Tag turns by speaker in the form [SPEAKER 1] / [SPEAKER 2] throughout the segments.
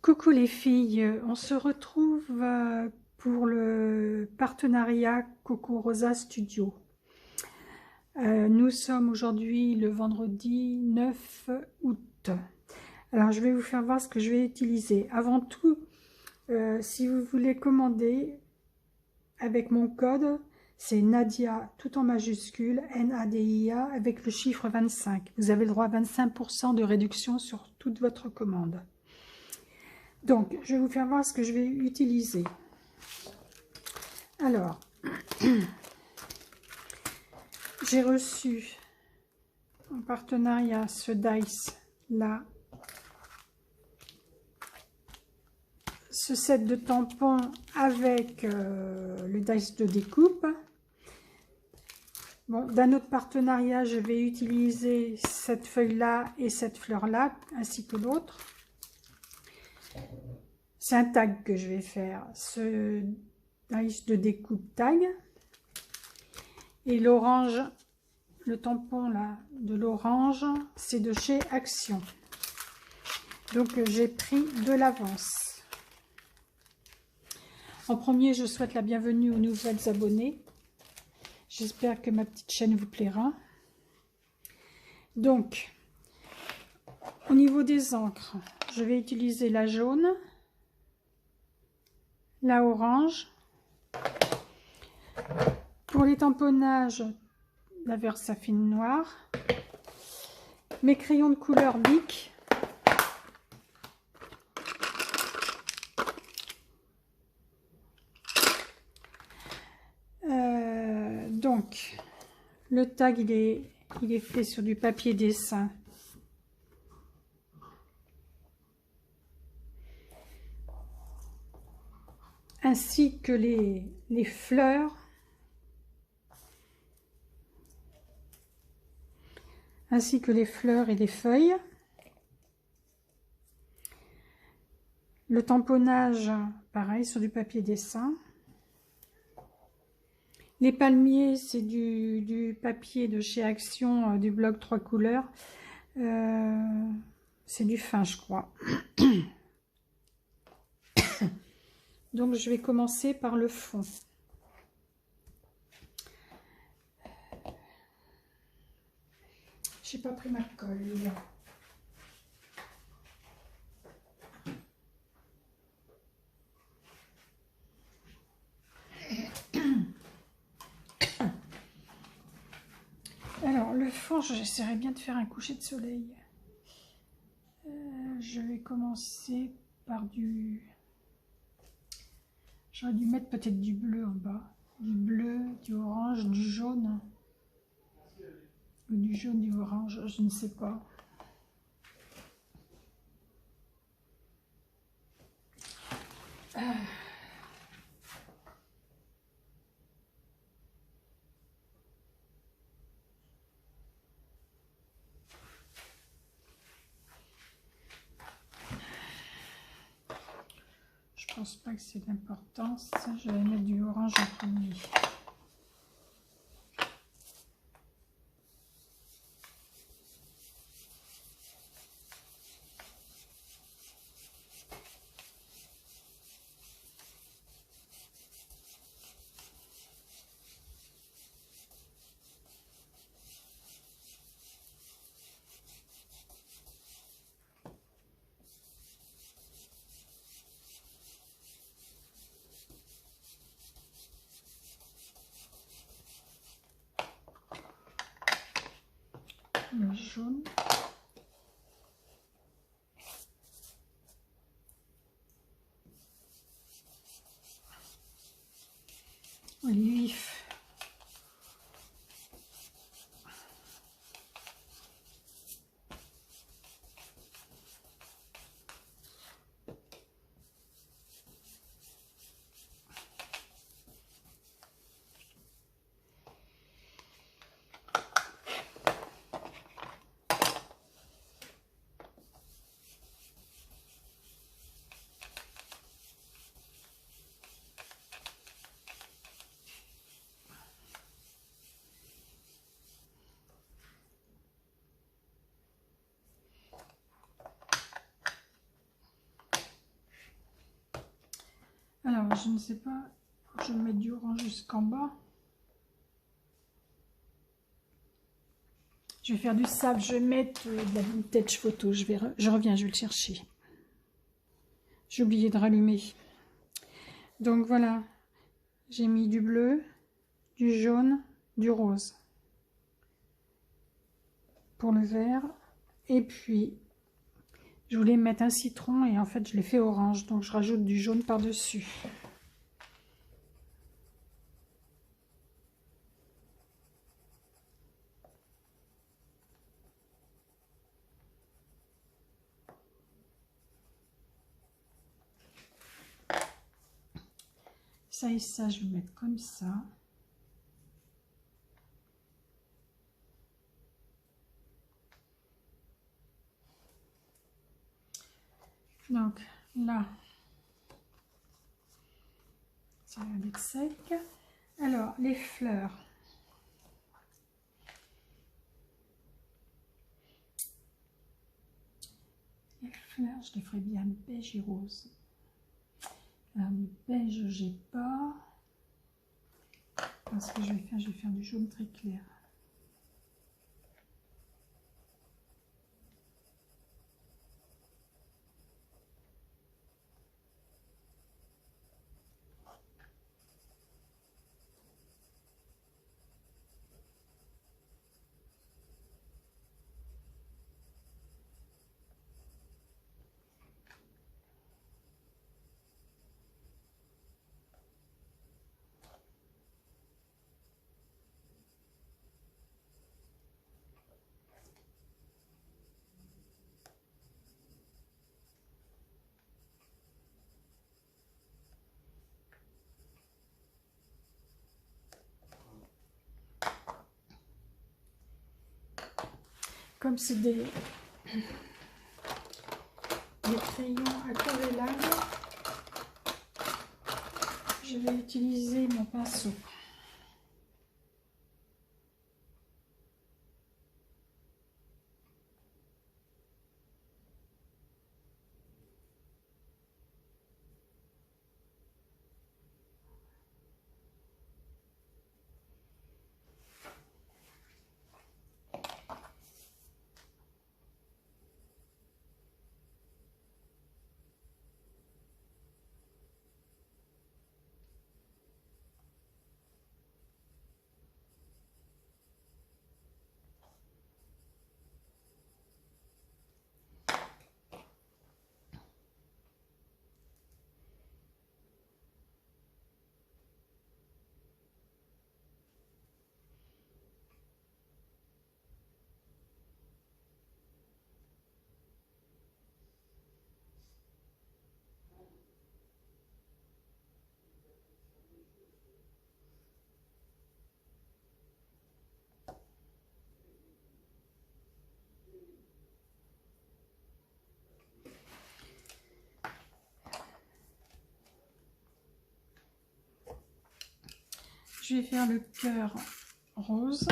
[SPEAKER 1] Coucou les filles, on se retrouve pour le partenariat Coco Rosa Studio. Nous sommes aujourd'hui le vendredi 9 août. Alors je vais vous faire voir ce que je vais utiliser. Avant tout, si vous voulez commander avec mon code, c'est Nadia tout en majuscule, Nadia avec le chiffre 25. Vous avez le droit à 25% de réduction sur toute votre commande. Donc, je vais vous faire voir ce que je vais utiliser. Alors, j'ai reçu en partenariat ce dice là, ce set de tampons avec le dice de découpe. Bon, d'un autre partenariat, je vais utiliser cette feuille là et cette fleur là, ainsi que l'autre. C'est un tag que je vais faire, ce dice de découpe tag. Et l'orange, le tampon là de l'orange, c'est de chez Action. Donc j'ai pris de l'avance. En premier, je souhaite la bienvenue aux nouvelles abonnés. J'espère que ma petite chaîne vous plaira. Donc, au niveau des encres, je vais utiliser la jaune, la orange. Pour les tamponnages, la Versafine noire. Mes crayons de couleur Bic. Donc, le tag, il est fait sur du papier dessin. Ainsi que les fleurs. Ainsi que les fleurs et les feuilles. Le tamponnage, pareil, sur du papier dessin. Les palmiers, c'est du papier de chez Action, du blog 3 couleurs. C'est du fin, je crois. Donc, je vais commencer par le fond. J'ai pas pris ma colle. Alors, le fond, j'essaierai bien de faire un coucher de soleil. Je vais commencer par du... J'aurais dû mettre peut-être du bleu en bas. Du bleu, du orange, du jaune. Ou du jaune, du orange, je ne sais pas. Je pense pas que c'est d'importance. Je vais mettre du orange en premier. Le jaune. Le vif. Alors, je ne sais pas, je vais mettre du orange jusqu'en bas. Je vais faire du sable, je vais mettre de la vintage photo, je reviens, je vais le chercher. J'ai oublié de rallumer. Donc voilà, j'ai mis du bleu, du jaune, du rose pour le vert. Et puis, je voulais mettre un citron et en fait, je l'ai fait orange. Donc, je rajoute du jaune par-dessus. Ça et ça, je vais mettre comme ça. Donc là, ça va être sec. Alors, les fleurs. Les fleurs, je les ferai bien beige et rose. Alors, le beige, j'ai pas. Parce que je vais faire du jaune très clair. Comme c'est des crayons aquarellables, je vais utiliser mon pinceau. Je vais faire le cœur rose.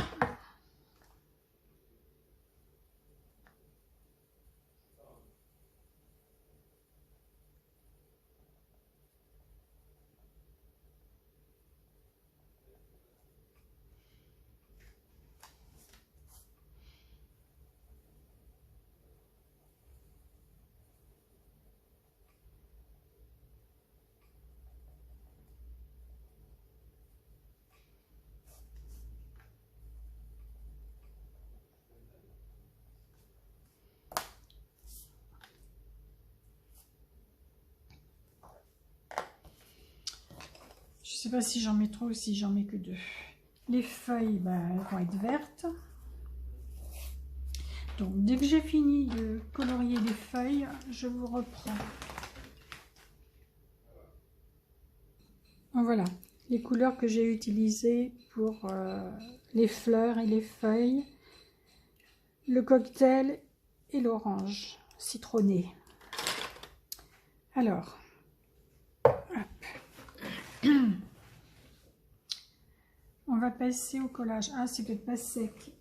[SPEAKER 1] Je ne sais pas si j'en mets trop ou si j'en mets que 2. Les feuilles, elles vont être vertes. Donc, dès que j'ai fini de colorier les feuilles, je vous reprends. Voilà, les couleurs que j'ai utilisées pour les fleurs et les feuilles, le cocktail et l'orange citronné. Alors, hop. On va passer au collage. Ah, c'est peut-être pas sec.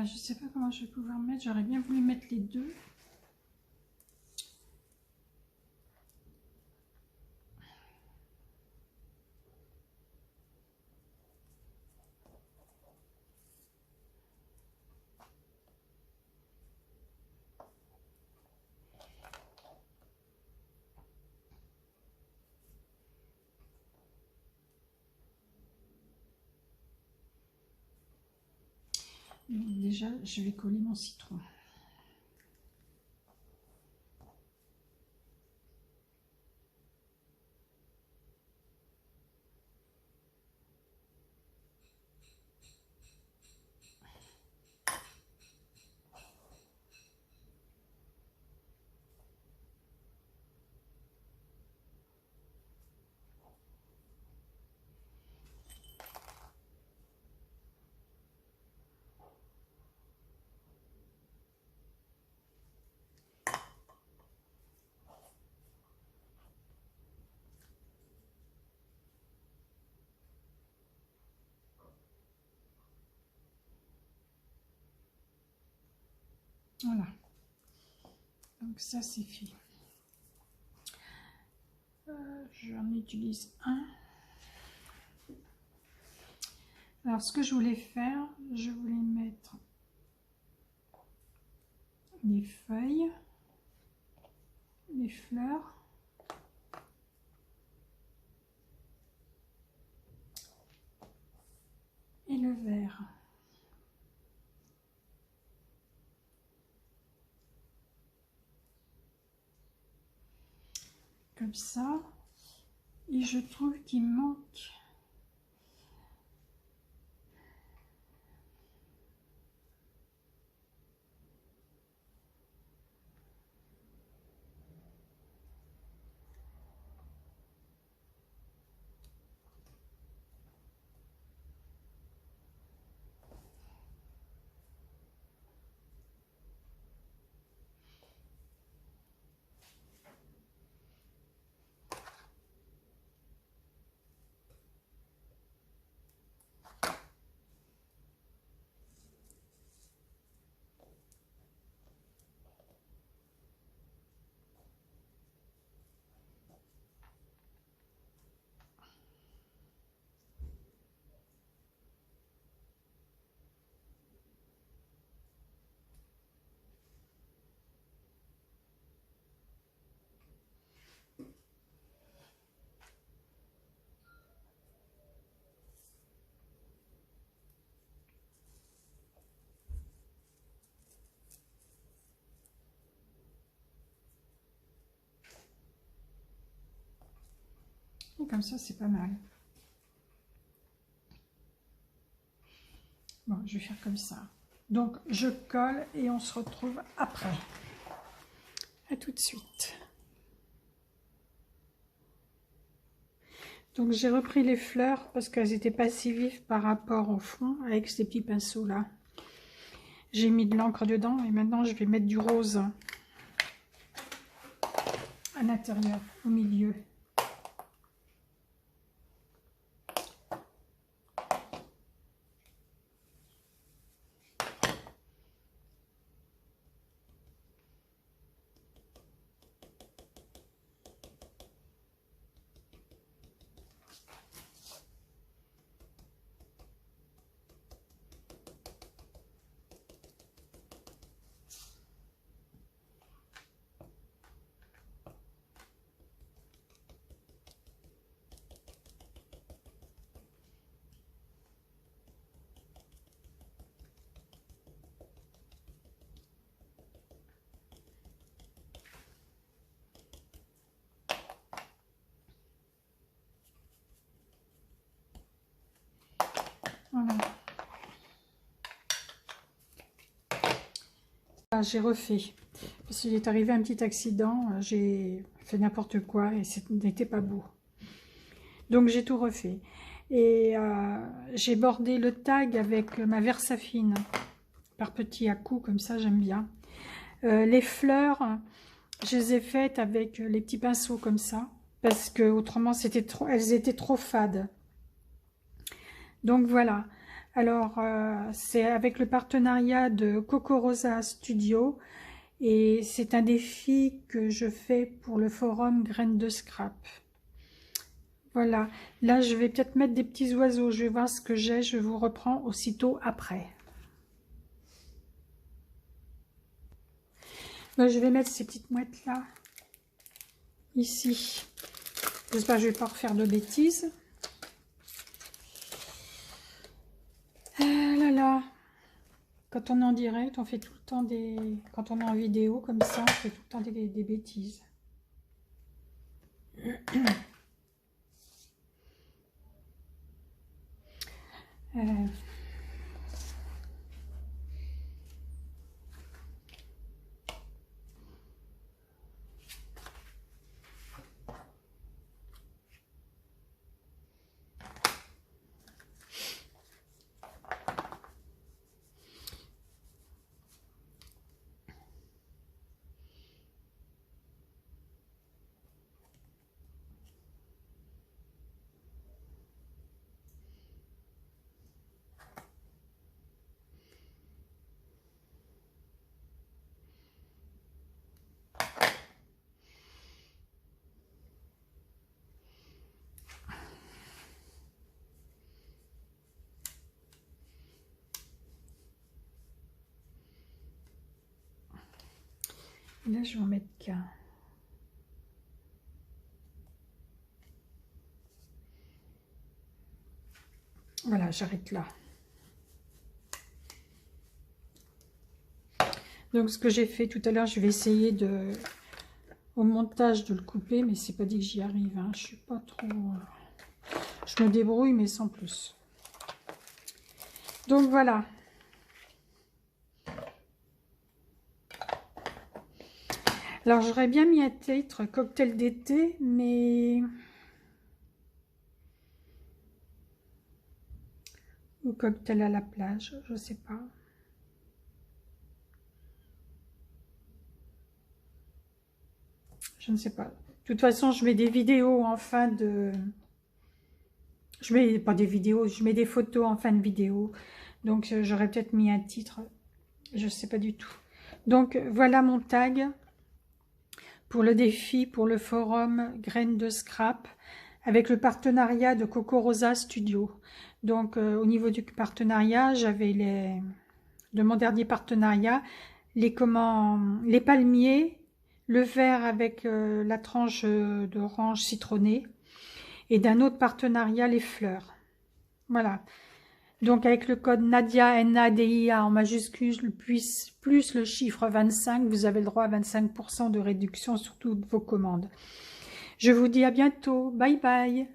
[SPEAKER 1] je ne sais pas comment je vais pouvoir mettre. J'aurais bien voulu mettre les deux. Déjà, je vais coller mon citron. Voilà. Donc ça, c'est fait. J'en utilise un. Alors, ce que je voulais faire, je voulais mettre les feuilles, les fleurs, et le verre. Comme ça. Et je trouve qu'il manque et comme ça, c'est pas mal. Bon, je vais faire comme ça. Donc, je colle et on se retrouve après. À tout de suite. Donc, j'ai repris les fleurs parce qu'elles n'étaient pas si vives par rapport au fond avec ces petits pinceaux là. J'ai mis de l'encre dedans et maintenant je vais mettre du rose à l'intérieur, au milieu. Voilà. J'ai refait parce qu'il est arrivé un petit accident, j'ai fait n'importe quoi et ce n'était pas beau. Donc j'ai tout refait et j'ai bordé le tag avec ma Versafine par petits à-coups comme ça, j'aime bien. Les fleurs, je les ai faites avec les petits pinceaux comme ça parce que autrement elles étaient trop fades. Donc voilà. Alors, c'est avec le partenariat de Coco Rosa Studio et c'est un défi que je fais pour le forum Graines de Scrap. Voilà, là je vais peut-être mettre des petits oiseaux, je vais voir ce que j'ai, je vous reprends aussitôt après. Là, je vais mettre ces petites mouettes là, ici. J'espère que je ne vais pas refaire de bêtises. Ah là là, quand on est en direct, on fait tout le temps des... Quand on est en vidéo comme ça, on fait tout le temps des bêtises. Là, je vais en mettre qu'un. Voilà, j'arrête là. Donc, ce que j'ai fait tout à l'heure, je vais essayer de, au montage de le couper, mais c'est pas dit que j'y arrive. Hein. Je suis pas trop... je me débrouille, mais sans plus. Donc, voilà. Alors, j'aurais bien mis un titre cocktail d'été, mais... ou cocktail à la plage, je sais pas. Je ne sais pas. De toute façon, je mets des vidéos en fin de... Je mets pas des vidéos, je mets des photos en fin de vidéo. Donc, j'aurais peut-être mis un titre. Je ne sais pas du tout. Donc, voilà mon tag pour le défi, pour le forum Graines de Scrap, avec le partenariat de Coco Rosa Studio. Donc, au niveau du partenariat, j'avais les... de mon dernier partenariat, les palmiers, le verre avec la tranche d'orange citronnée, et d'un autre partenariat, les fleurs. Voilà. Donc, avec le code Nadia, NADIA en majuscule, plus le chiffre 25, vous avez le droit à 25% de réduction sur toutes vos commandes. Je vous dis à bientôt. Bye bye.